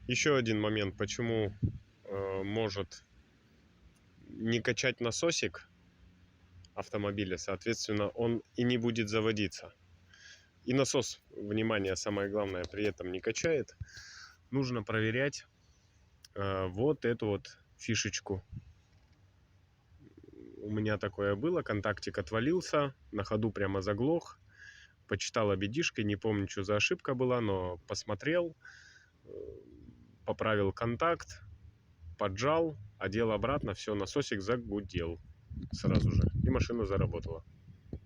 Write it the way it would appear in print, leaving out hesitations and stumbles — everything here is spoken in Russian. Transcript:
Еще один момент, почему может не качать насосик автомобиля, соответственно, он и не будет заводиться. И насос, внимание, самое главное, при этом не качает. Нужно проверять вот эту вот фишечку. У меня такое было, контактик отвалился, на ходу прямо заглох. Почитал обедишкой, не помню, что за ошибка была, но посмотрел, поправил контакт, поджал, одел обратно, все, насосик загудел сразу же, и машина заработала.